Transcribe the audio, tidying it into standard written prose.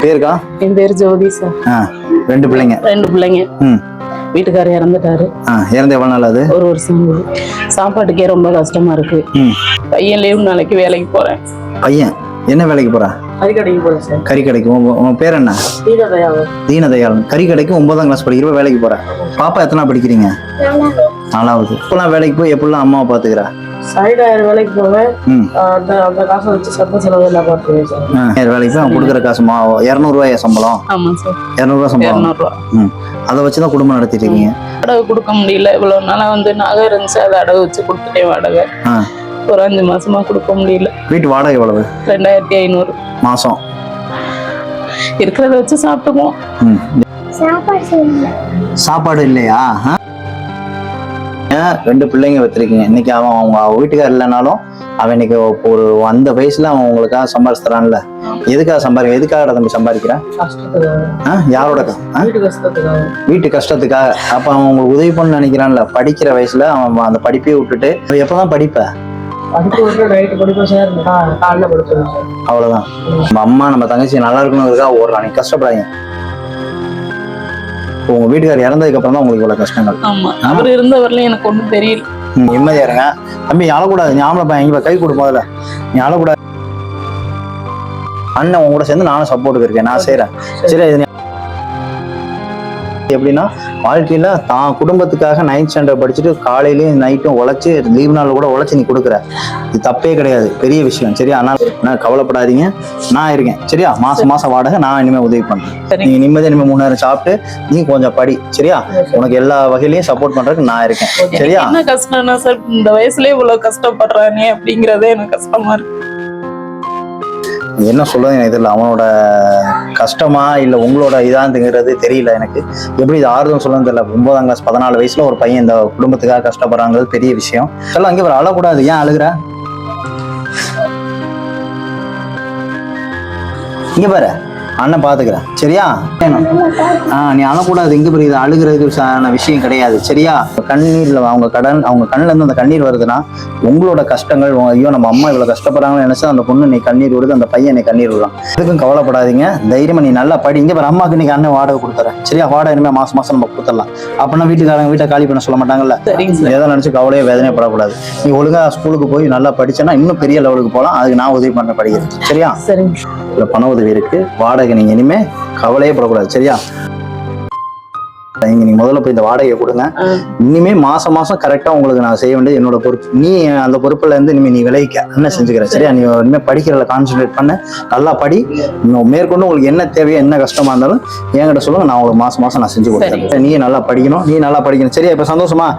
பேருக்கா? என் பேர் ஜோதி சார். 2 பிள்ளைங்க. 2 பிள்ளைங்க. வீட்டுக்காரர் இறந்துட்டாரு. இறந்து எவ்வளவு நாள் ஆகுது? 1 வருஷம். சாப்பாட்டுக்கே ரொம்ப கஷ்டமா இருக்கு. பையன் லீவ் நாளைக்கு வேலைக்கு போறேன். பையன் என்ன வேலைக்கு போறா? கறி கடைக்கு போறேன் சார். கறி கடைக்கு. உன் பேர் என்ன? தீனதயாளன். கறி கடைக்கு 9ஆம் கிளாஸ் படிக்கிறப்ப வேலைக்கு போற. பாப்பா எத்தனை படிக்கிறீங்க? 4வது. இப்பெல்லாம் வேலைக்கு போய் எப்படிலாம் அம்மாவை பாத்துக்கிறா? சாய்டாயிரம் வேலைக்கு போவேன். அந்த காசை வச்சு சத்த செலவு எல்லாம் பார்த்துருவேன் சார். வேலைக்கு போய் அவன் கொடுக்குற காசு 200 ரூபாயா சம்பளம்? ஆமா சார். 200 ரூபா சம்பளம். 200 ரூபா. அதை வச்சுதான் குடும்பம் நடத்திட்டு இருக்கீங்க. அடகு கொடுக்க முடியல. இவ்வளவு நாளா நகை இருந்துச்சு, அதை அடகு வச்சு கொடுத்துட்டேன் வாடகை. ஒரு 5 மாசமா கொடுக்க முடியல. வீட்டு வாடகை எவ்வளவு? 2500 மாசம். இருக்கிறத வச்சு சாப்பிட்டுக்குவோம். சாப்பாடு இல்லையா? 2 பிள்ளைங்க வச்சிருக்கீங்க. இன்னைக்கு அவன் அவங்க வீட்டுக்காரர் இல்லைனாலும் அவன் இன்னைக்கு ஒரு அந்த வயசுல அவன் உங்களுக்காக சம்பாதிச்சுறான்ல. எதுக்காக எதுக்காக தம்பி சம்பாதிக்கிறான்? யாரோட? வீட்டு கஷ்டத்துக்காக. அப்ப அவன் உங்களுக்கு உதவி பண்ண நினைக்கிறான்ல. படிக்கிற வயசுல அவன் அந்த படிப்பையே விட்டுட்டு எப்பதான் படிப்ப? அவ்வளவுதான். நம்ம அம்மா நம்ம தங்கச்சி நல்லா இருக்கணுங்கிறதுக்காக ஓடுறான். நீ கஷ்டப்படாதீங்க. உங்க வீட்டுக்காரர் இறந்ததுக்கு அப்புறம் தான் உங்களுக்கு இவ்வளவு கஷ்டங்கள். அவர் இருந்தவரையிலும் எனக்கு ஒண்ணும் தெரியல. நிம்மதியா இருங்க தம்பி. நீ அழக்கூடாது. நீ ஆம்பளை பையன். இங்க கை கொடு முதல்ல. நீ அழக்கூடாது. அண்ணன் உங்க கூட சேர்ந்து நானும் சப்போர்ட்டுக்கு இருக்கேன். நான் செய்யறேன். சரி, இது எப்படின்னா வாழ்க்கையில தான் குடும்பத்துக்காக 9th ஸ்டாண்டர்ட் படிச்சுட்டு காலையிலயும் நைட்டும் உழைச்சு லீவ் நாள் கூட உழைச்சு நீ கொடுக்குற. இது தப்பே கிடையாது, பெரிய விஷயம். சரியா? அதனால நான் கவலைப்படாதீங்க, நான் இருக்கேன். சரியா? மாசம் வாடகை நான் இனிமே உதவி பண்றேன். நீங்க நிம்மதியா இனிமே 3 நேரம் சாப்பிட்டு நீ கொஞ்சம் படி. சரியா? உனக்கு எல்லா வகையிலயும் சப்போர்ட் பண்றதுக்கு நான் இருக்கேன். சரியா? என்ன கஷ்டம்னா சார், இந்த வயசுலயே இவ்வளவு கஷ்டப்படுறானே அப்படிங்கறதே எனக்கு கஷ்டமா இருக்கு. என்ன சொல்றது எனக்கு தெரியல. அவனோட கஷ்டமா இல்ல உங்களோட இதாந்துங்கிறது தெரியல எனக்கு. எப்படி இது ஆறுதல் சொல்லணும்னு தெரியல. 9ஆம் கிளாஸ் 14 வயசுல ஒரு பையன் இந்த குடும்பத்துக்காக கஷ்டப்படுறாங்கிறது பெரிய விஷயம். எல்லாம் அங்கே அழக்கூடாது. ஏன் அழுகுற? இங்க பாரு, அண்ணன் பாத்துக்கிறேன். சரியா? நீ அழக்கூடாது. இங்க பாரு, இது அழுகிறதுக்கான விஷயம் கிடையாது. சரியா? கண்ணீர்ல அவங்க கண்ணுல இருந்து அந்த கண்ணீர் வருதுன்னா உங்களோட கஷ்டங்கள். ஐயோ நம்ம அம்மா இவ்வளவு கஷ்டப்படுறாங்கன்னு நினைச்சு அந்த பொண்ணு நீ கண்ணீர் விடுது, அந்த பையன் நீ கண்ணீர் விடுறான். எதுக்கும் கவலைப்படாதீங்க, தைரியமா நீ நல்லா படி. இங்க பாரு, அம்மாக்கு இன்னைக்கு அண்ணன் வாடகை கொடுத்துறேன். சரியா? வாடகை இனிமே மாசம் நம்ம கொடுத்துடலாம். அப்படின்னா வீட்டை காலி பண்ண சொல்ல மாட்டாங்கல்ல. ஏதோ நினைச்சு கவலையே வேதனைப்படக்கூடாது. நீ ஒழுங்கா ஸ்கூலுக்கு போய் நல்லா படிச்சேன்னா இன்னும் பெரிய லெவலுக்கு போகலாம். அதுக்கு நான் உதவி பண்ண படிக்கிறது. சரியா? பண உதவி இருக்கு, வாடகை நீங்க இனிமே கவலையே படக்கூடாது. சரியா? நீங்க முதல்ல போய் இந்த வாடகையை கொடுங்க. இனிமே மாசம் கரெக்டா உங்களுக்கு நான் செய்ய வேண்டியது என்னோட பொறுப்பு. நீ அந்த பொறுப்புல இருந்து இனிமே நீ விளைவிக்க என்ன செஞ்சுக்கிற. சரியா? நீ இனிமே படிக்கிறதுல கான்சென்ட்ரேட் பண்ண, நல்லா படி. மேற்கொண்டு உங்களுக்கு என்ன தேவையோ என்ன கஷ்டமா இருந்தாலும் என்கிட்ட சொல்லுங்க, நான் உங்களுக்கு மாசம் நான் செஞ்சு கொடுத்தேன். நீ நல்லா படிக்கணும். சரியா? இப்ப சந்தோஷமா?